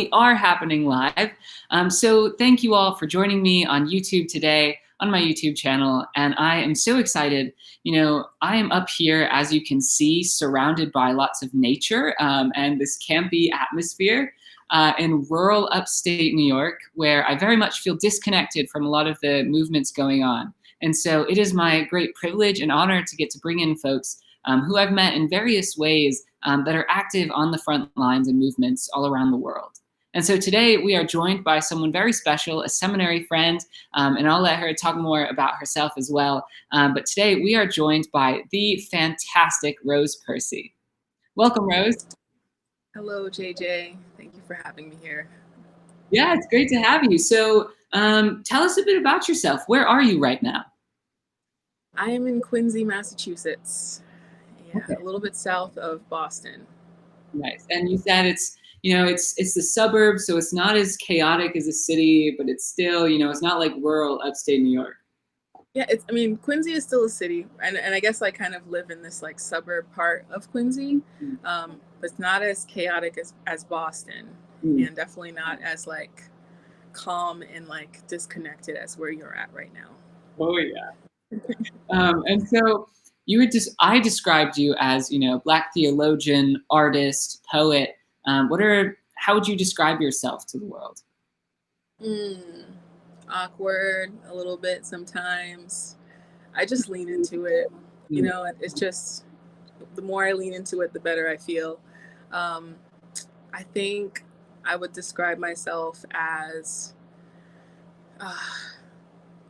We are happening live. So thank you all for joining me on YouTube today, on my YouTube channel. And I am so excited. I am up here, as you can see, surrounded by lots of nature and this campy atmosphere in rural upstate New York, where I very much feel disconnected from a lot of the movements going on. And so it is my great privilege and honor to get to bring in folks who I've met in various ways that are active on the front lines and movements all around the world. And so today we are joined by someone very special, a seminary friend, and I'll let her talk more about herself as well. But today we are joined by the fantastic Rose Percy. Welcome, Rose. Hello, JJ. Thank you for having me here. Yeah, it's great to have you. So tell us a bit about yourself. Where are you right now? I am in Quincy, Massachusetts. Yeah, Okay. A little bit south of Boston. Nice. And you said it's the suburbs, so it's not as chaotic as a city, but it's still, it's not like rural upstate New York. Yeah, Quincy is still a city, and I guess I kind of live in this like suburb part of Quincy. But it's not as chaotic as Boston, and definitely not as like calm and like disconnected as where you're at right now. Oh yeah. And so I described you as, Black theologian, artist, poet. How would you describe yourself to the world? Awkward a little bit sometimes. I just lean into it. It's just the more I lean into it, the better I feel. I think I would describe myself as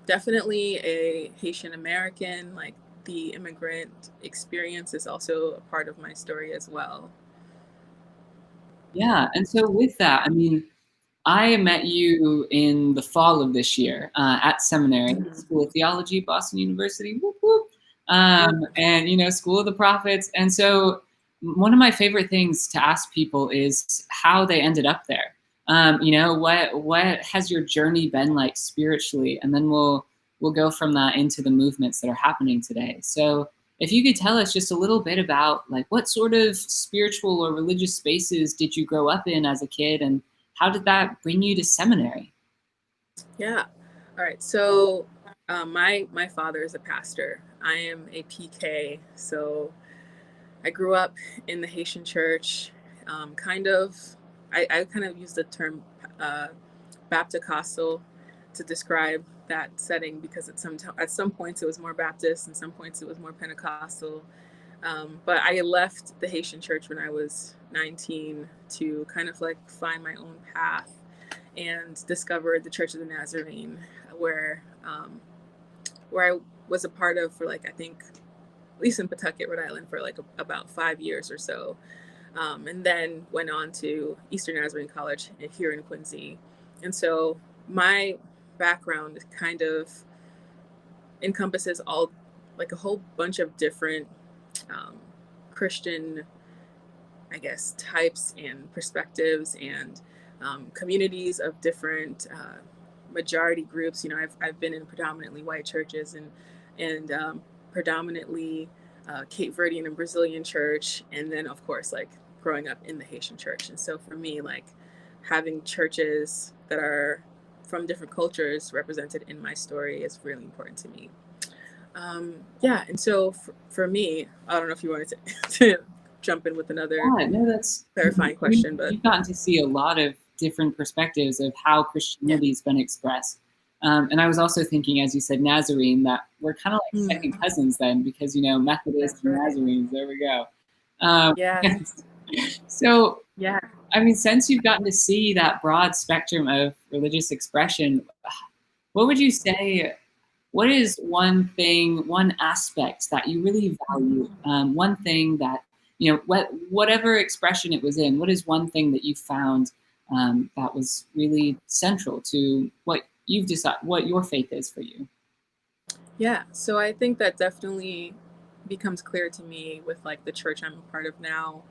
definitely a Haitian American. Like the immigrant experience is also a part of my story as well. Yeah, and so with that, I met you in the fall of this year at seminary, School of Theology, Boston University, whoop, whoop. And School of the Prophets. And so one of my favorite things to ask people is how they ended up there. What has your journey been like spiritually? And then we'll go from that into the movements that are happening today. So if you could tell us just a little bit about like what sort of spiritual or religious spaces did you grow up in as a kid, and how did that bring you to seminary? Yeah. All right. So my father is a pastor. I am a PK. So I grew up in the Haitian church. I kind of use the term Baptist-costal to describe that setting, because at some points it was more Baptist and some points it was more Pentecostal. But I left the Haitian church when I was 19 to kind of like find my own path, and discovered the Church of the Nazarene, where I was a part of for like, I think, at least in Pawtucket, Rhode Island, for like about 5 years or so. And then went on to Eastern Nazarene College here in Quincy. And so my background kind of encompasses all, like a whole bunch of different Christian, I guess, types and perspectives, and communities of different majority groups. I've been in predominantly white churches and predominantly Cape Verdean and Brazilian church, and then of course like growing up in the Haitian church. And so for me, like having churches that are from different cultures represented in my story is really important to me. And so for me, I don't know if you wanted to jump in with another that's clarifying question, but you've gotten to see a lot of different perspectives of how Christianity has been expressed. And I was also thinking, as you said, Nazarene, that we're kind of like second cousins then, because Methodists and Nazarenes. There we go. So since you've gotten to see that broad spectrum of religious expression, what would you say? What is one thing, one aspect that you really value? One thing that whatever expression it was in, what is one thing that you found that was really central to what you've decided, what your faith is for you? Yeah, so I think that definitely becomes clear to me with like the church I'm a part of now,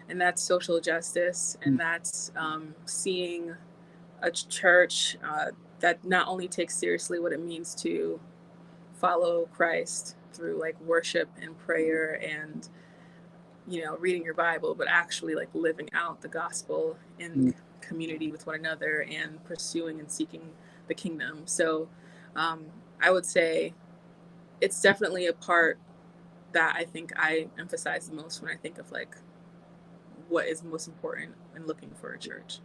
and that's social justice, and that's seeing a church that not only takes seriously what it means to follow Christ through like worship and prayer and reading your Bible, but actually like living out the gospel in community with one another and pursuing and seeking the kingdom. So I would say it's definitely a part that I think I emphasize the most when I think of like what is most important in looking for a church.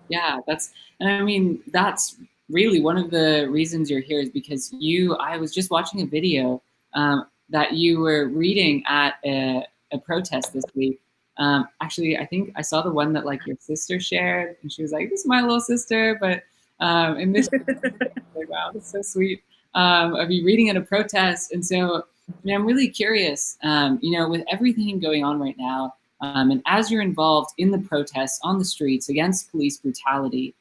Yeah, and I mean, that's really one of the reasons you're here is because I was just watching a video that you were reading at a protest this week. Actually, I think I saw the one that like your sister shared, and she was like, "This is my little sister," but in this, like, wow, that's so sweet of you reading at a protest. And so, I'm really curious, with everything going on right now. And as you're involved in the protests on the streets against police brutality,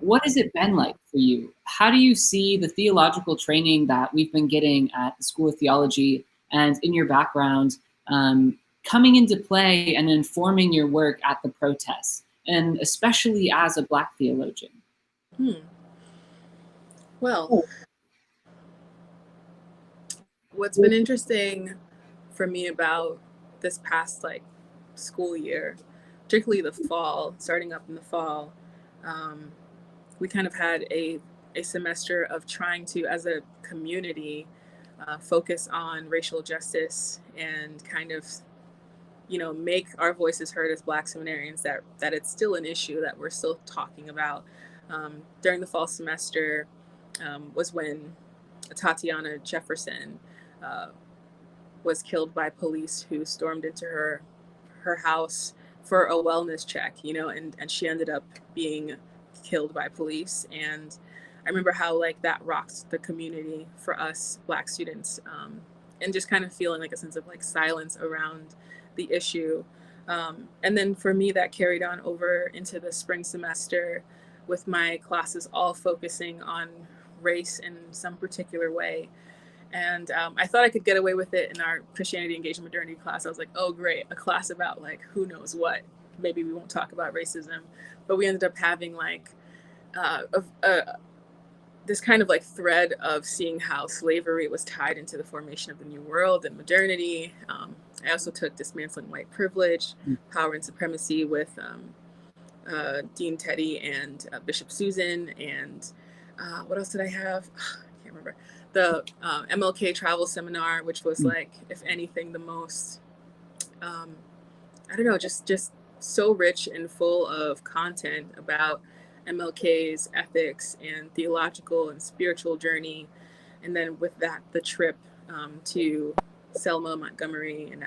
what has it been like for you? How do you see the theological training that we've been getting at the School of Theology and in your background coming into play and informing your work at the protests, and especially as a Black theologian? Well, what's been interesting for me about this past like school year, particularly the fall, starting up in the fall, we kind of had a semester of trying to, as a community, focus on racial justice and kind of, make our voices heard as Black seminarians, that it's still an issue that we're still talking about. During the fall semester was when Tatiana Jefferson was killed by police who stormed into her house for a wellness check, and she ended up being killed by police. And I remember how like that rocked the community for us Black students, and just kind of feeling like a sense of like silence around the issue. And then for me, that carried on over into the spring semester with my classes all focusing on race in some particular way. And I thought I could get away with it in our Christianity, Engagement, Modernity class. I was like, oh, great, a class about like who knows what. Maybe we won't talk about racism. But we ended up having like this kind of like thread of seeing how slavery was tied into the formation of the New World and modernity. I also took Dismantling White Privilege, Power and Supremacy with Dean Teddy and Bishop Susan. And what else did I have? I can't remember. The MLK travel seminar, which was like, if anything, the most, I don't know, just so rich and full of content about MLK's ethics and theological and spiritual journey. And then with that, the trip to Selma, Montgomery, and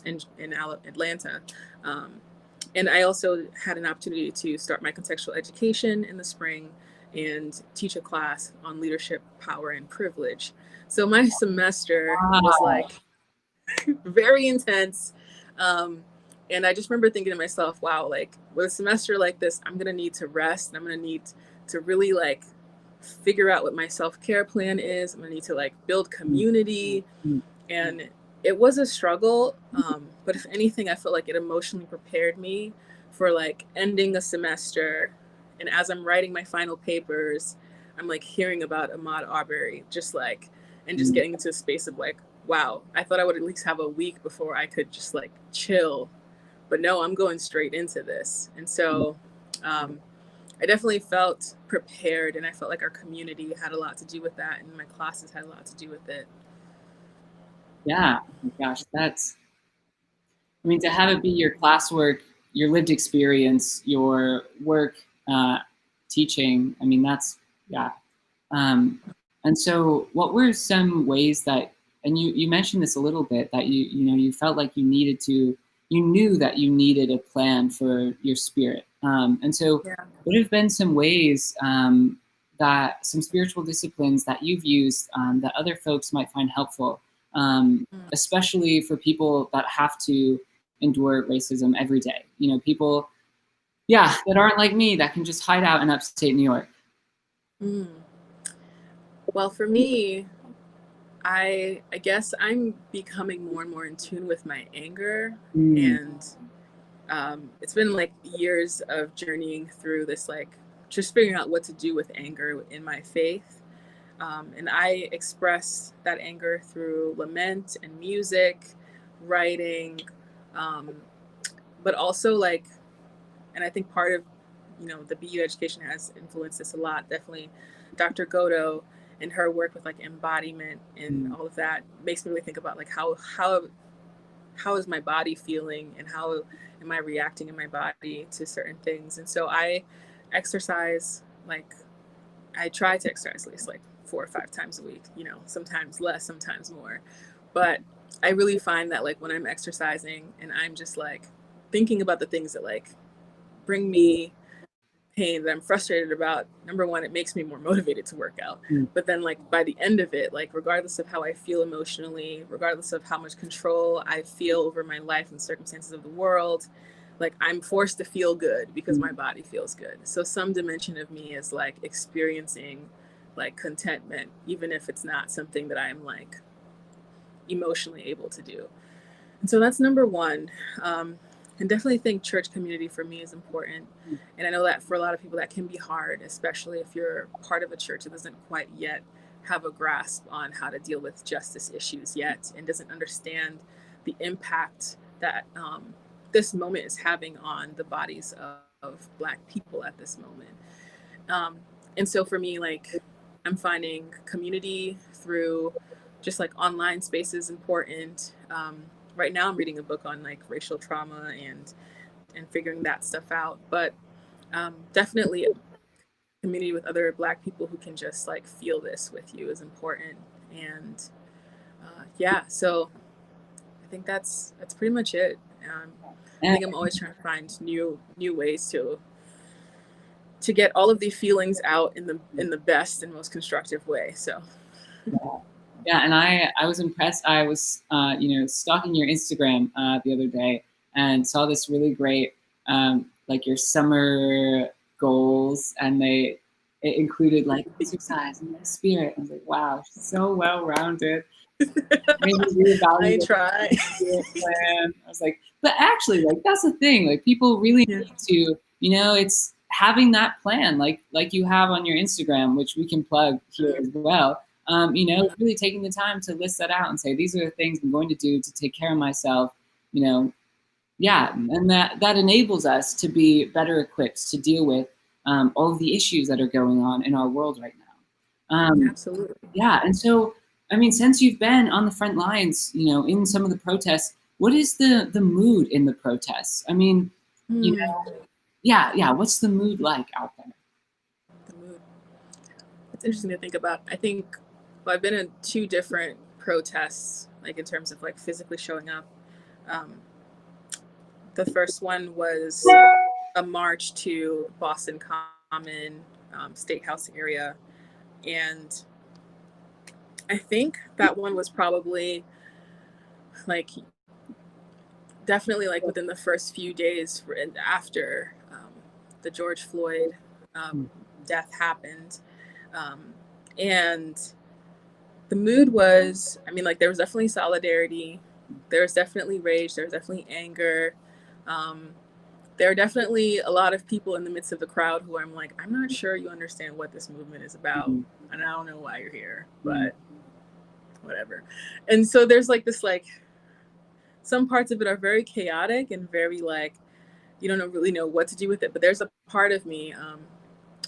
in Atlanta. And I also had an opportunity to start my contextual education in the spring and teach a class on leadership, power, and privilege. So my semester was like very intense. And I just remember thinking to myself, wow, like with a semester like this, I'm going to need to rest. And I'm going to need to really like figure out what my self-care plan is. I'm going to need to like build community. And it was a struggle. But if anything, I felt like it emotionally prepared me for like ending a semester. And as I'm writing my final papers, I'm like hearing about Ahmaud Arbery, just getting into a space of like, wow, I thought I would at least have a week before I could just like chill. But no, I'm going straight into this. And so I definitely felt prepared, and I felt like our community had a lot to do with that, and my classes had a lot to do with it. Yeah, oh my gosh, to have it be your classwork, your lived experience, your work, teaching, yeah. And so what were some ways that, and you mentioned this a little bit, that you felt like you knew that you needed a plan for your spirit. And so what have been some ways that some spiritual disciplines that you've used that other folks might find helpful, especially for people that have to endure racism every day? People, that aren't like me, that can just hide out in upstate New York. Well, for me, I guess I'm becoming more and more in tune with my anger. And it's been like years of journeying through this, like just figuring out what to do with anger in my faith. And I express that anger through lament and music, writing, but also like And I think part of, the BU education has influenced this a lot. Definitely Dr. Godo and her work with like embodiment and all of that makes me really think about like how is my body feeling and how am I reacting in my body to certain things. And so I exercise, like I try to exercise at least like 4 or 5 times a week, sometimes less, sometimes more. But I really find that like when I'm exercising and I'm just like thinking about the things that like bring me pain that I'm frustrated about, number one, it makes me more motivated to work out. But then like by the end of it, like regardless of how I feel emotionally, regardless of how much control I feel over my life and circumstances of the world, like I'm forced to feel good because my body feels good. So some dimension of me is like experiencing like contentment, even if it's not something that I'm like emotionally able to do. And so that's number one. And definitely think church community for me is important. And I know that for a lot of people that can be hard, especially if you're part of a church that doesn't quite yet have a grasp on how to deal with justice issues yet and doesn't understand the impact that this moment is having on the bodies of Black people at this moment. And so for me, like I'm finding community through just like online spaces important. Right now I'm reading a book on like racial trauma and figuring that stuff out, but definitely community with other Black people who can just like feel this with you is important. And yeah, so I think that's pretty much it. I think I'm always trying to find new ways to get all of the feelings out in the best and most constructive way. So yeah, and I was impressed. I was stalking your Instagram the other day and saw this really great like your summer goals, and it included like exercise and the spirit. I was like, wow, she's so well rounded. I try. Plan. I was like, but actually, like that's the thing. Like people really need to, it's having that plan, like you have on your Instagram, which we can plug here as well. Really taking the time to list that out and say, these are the things I'm going to do to take care of myself. Yeah, and that enables us to be better equipped to deal with all of the issues that are going on in our world right now. Absolutely. Yeah, and so I mean, since you've been on the front lines, in some of the protests, what is the mood in the protests? I mean, yeah, what's the mood like out there? The mood. It's interesting to think about. I think I've been in 2 different protests, like in terms of like physically showing up. The first one was a march to Boston Common, State House area, and I think that one was probably like definitely like within the first few days after the George Floyd death happened. And the mood was, I mean, like there was definitely solidarity. There was definitely rage. There was definitely anger. There are definitely a lot of people in the midst of the crowd who I'm like, I'm not sure you understand what this movement is about. And I don't know why you're here, but whatever. And so there's like this, like, some parts of it are very chaotic and very like, you don't really know what to do with it. But there's a part of me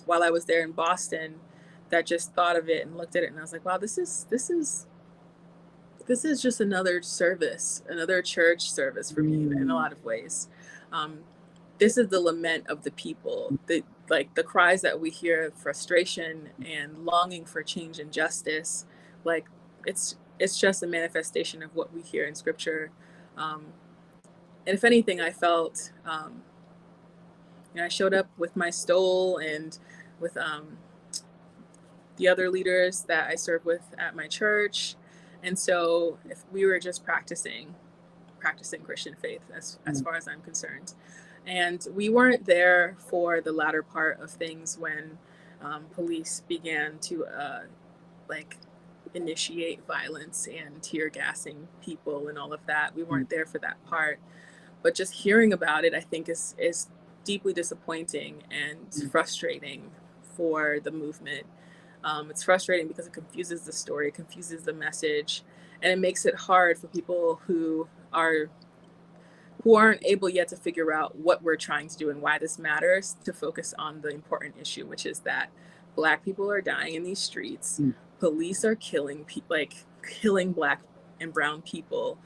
while I was there in Boston that just thought of it and looked at it and I was like, wow, this is just another service, another church service for me in a lot of ways. This is the lament of the people, the cries that we hear of frustration and longing for change and justice. Like it's just a manifestation of what we hear in scripture. And if anything, I felt, I showed up with my stole and with the other leaders that I serve with at my church. And so if we were just practicing Christian faith as far as I'm concerned. And we weren't there for the latter part of things when police began to initiate violence and tear gassing people and all of that. We weren't there for that part. But just hearing about it, I think is deeply disappointing and frustrating for the movement. It's frustrating because it confuses the story, it confuses the message, and it makes it hard for people who are who aren't able yet to figure out what we're trying to do and why this matters, to focus on the important issue, which is that Black people are dying in these streets. Police are killing killing Black and brown people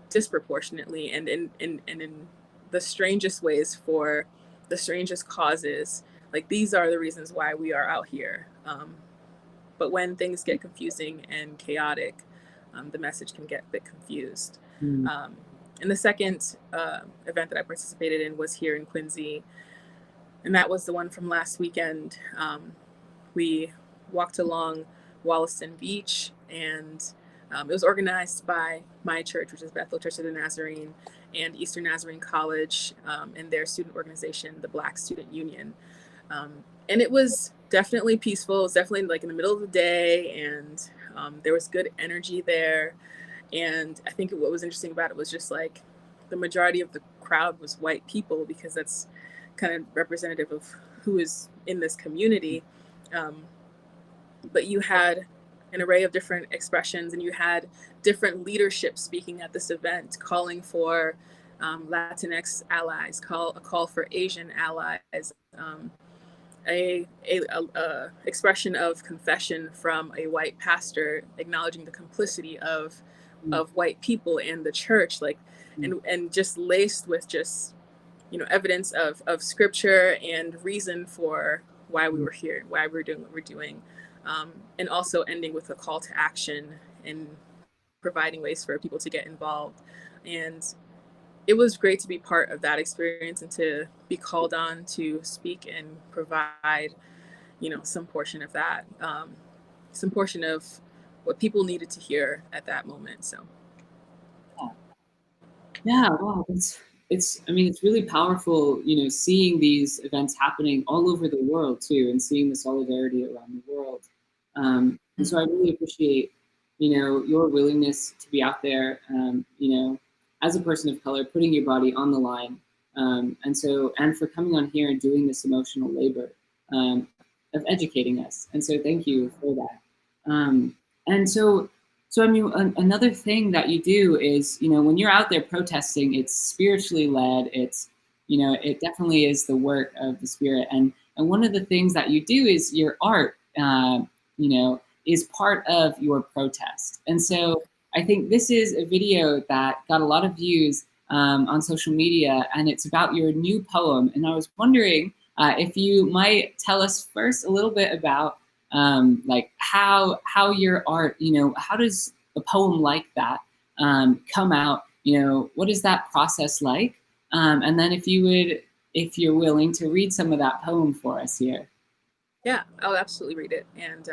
disproportionately and in the strangest ways for the strangest causes. Like, these are the reasons why we are out here. But when things get confusing and chaotic, the message can get a bit confused. And the second event that I participated in was here in Quincy, and that was the one from last weekend. We walked along Wollaston Beach, and it was organized by my church, which is Bethel Church of the Nazarene, and Eastern Nazarene College, and their student organization, the Black Student Union. And it was definitely peaceful. It was definitely like in the middle of the day, and there was good energy there. And I think what was interesting about it was just like the majority of the crowd was white people, because that's kind of representative of who is in this community. But you had an array of different expressions, and you had different leadership speaking at this event, calling for Latinx allies, a call for Asian allies, a expression of confession from a white pastor acknowledging the complicity of white people and the church, like, and just laced with just, you know, evidence of scripture and reason for why we were here, why we're doing what we're doing, and also ending with a call to action and providing ways for people to get involved. And it was great to be part of that experience and to be called on to speak and provide, you know, some portion of that, some portion of what people needed to hear at that moment. So yeah, wow, I mean, it's really powerful, you know, seeing these events happening all over the world too, and seeing the solidarity around the world. And so I really appreciate, you know, your willingness to be out there, you know, as a person of color, putting your body on the line, and for coming on here and doing this emotional labor of educating us. And so thank you for that. And so I mean, another thing that you do is, you know, when you're out there protesting, it's spiritually led. It's, you know, it definitely is the work of the Spirit. And one of the things that you do is your art, you know, is part of your protest. And so I think this is a video that got a lot of views on social media, and it's about your new poem. And I was wondering if you might tell us first a little bit about like how your art, you know, how does a poem like that come out? You know, what is that process like? And then if you're willing to read some of that poem for us here. Yeah, I'll absolutely read it. And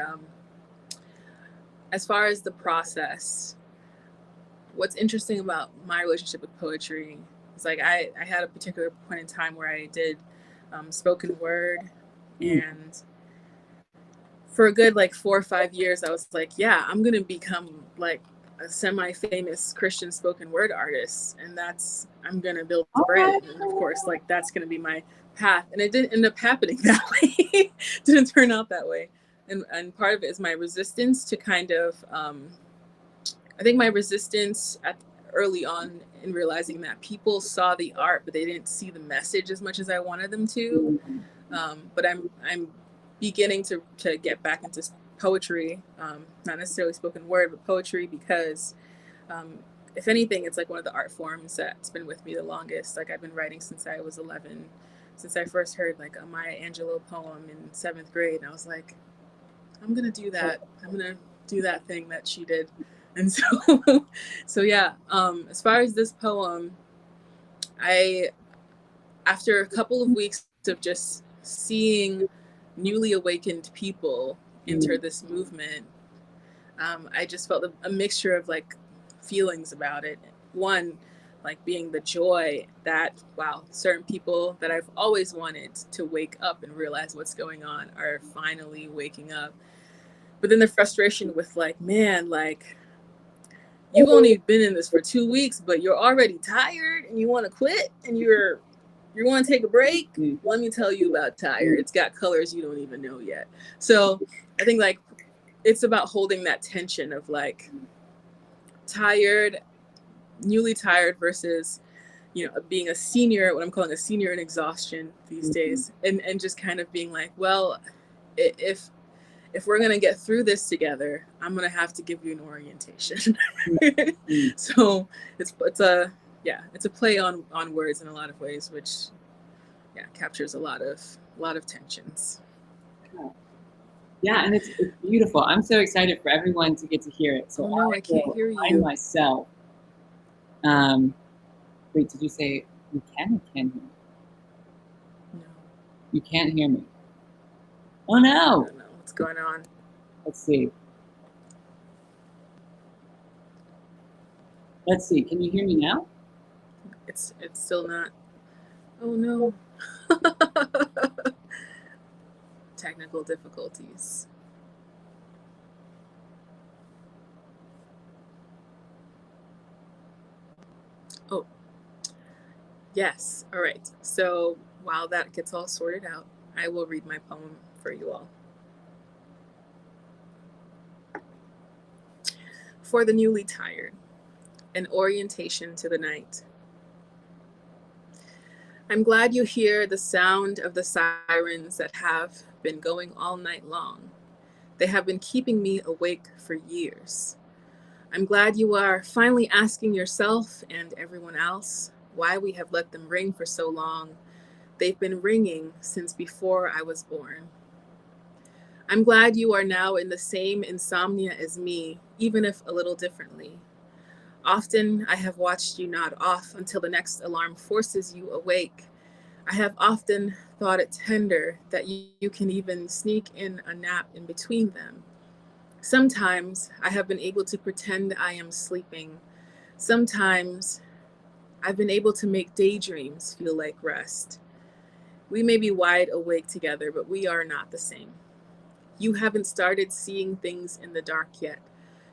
as far as the process, what's interesting about my relationship with poetry is, like, I had a particular point in time where I did spoken word, and for a good like 4 or 5 years, I was like, yeah, I'm gonna become like a semi-famous Christian spoken word artist, and I'm gonna build a brand, and of course, like, that's gonna be my path. And it didn't end up happening that way. Didn't turn out that way. And part of it is my resistance to kind of I think my resistance early on in realizing that people saw the art, but they didn't see the message as much as I wanted them to. But I'm beginning to get back into poetry, not necessarily spoken word, but poetry, because if anything, it's like one of the art forms that's been with me the longest. Like, I've been writing since I was 11, since I first heard like a Maya Angelou poem in 7th grade. And I was like, I'm gonna do that. I'm gonna do that thing that she did. And so yeah, as far as this poem, after a couple of weeks of just seeing newly awakened people enter this movement, I just felt a mixture of like feelings about it. One, like being the joy that, wow, certain people that I've always wanted to wake up and realize what's going on are finally waking up. But then the frustration with, like, man, like, you've only been in this for 2 weeks, but you're already tired and you want to quit and you want to take a break. Let me tell you about tired. It's got colors you don't even know yet. So I think, like, it's about holding that tension of like tired, newly tired versus being a senior, what I'm calling a senior in exhaustion these days, and just kind of being like, well, if we're going to get through this together, I'm going to have to give you an orientation. So it's a play on words in a lot of ways, which captures a lot of tensions. Yeah, and it's beautiful. I'm so excited for everyone to get to hear it. So I can't hear you myself. Wait, did you say you can or can't hear me? No. You can't hear me. Oh no! I don't know what's going on. Let's see. Can you hear me now? It's still not. Oh no. Technical difficulties. Oh, yes. All right. So while that gets all sorted out, I will read my poem for you all. For the newly tired, an orientation to the night. I'm glad you hear the sound of the sirens that have been going all night long. They have been keeping me awake for years. I'm glad you are finally asking yourself and everyone else why we have let them ring for so long. They've been ringing since before I was born. I'm glad you are now in the same insomnia as me, even if a little differently. Often I have watched you nod off until the next alarm forces you awake. I have often thought it tender that you can even sneak in a nap in between them. Sometimes I have been able to pretend I am sleeping. Sometimes I've been able to make daydreams feel like rest. We may be wide awake together, but we are not the same. You haven't started seeing things in the dark yet.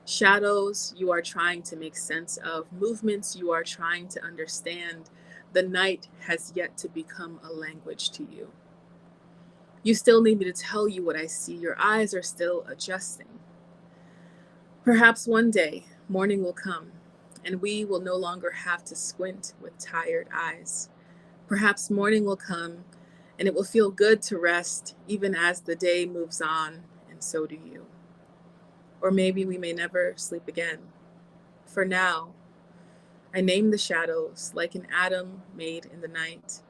Shadows you are trying to make sense of, movements you are trying to understand. The night has yet to become a language to you. You still need me to tell you what I see. Your eyes are still adjusting. Perhaps one day, morning will come, and we will no longer have to squint with tired eyes. Perhaps morning will come, and it will feel good to rest, even as the day moves on, and so do you. Or maybe we may never sleep again. For now, I name the shadows like an atom made in the night.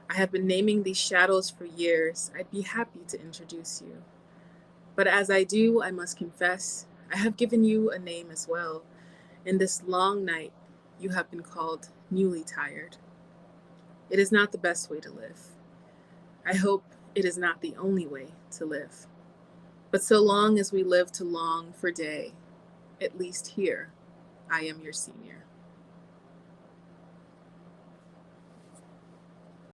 I have been naming these shadows for years. I'd be happy to introduce you. But as I do, I must confess, I have given you a name as well. In this long night, you have been called newly tired. It is not the best way to live. I hope it is not the only way to live. But so long as we live to long for day, at least here, I am your senior.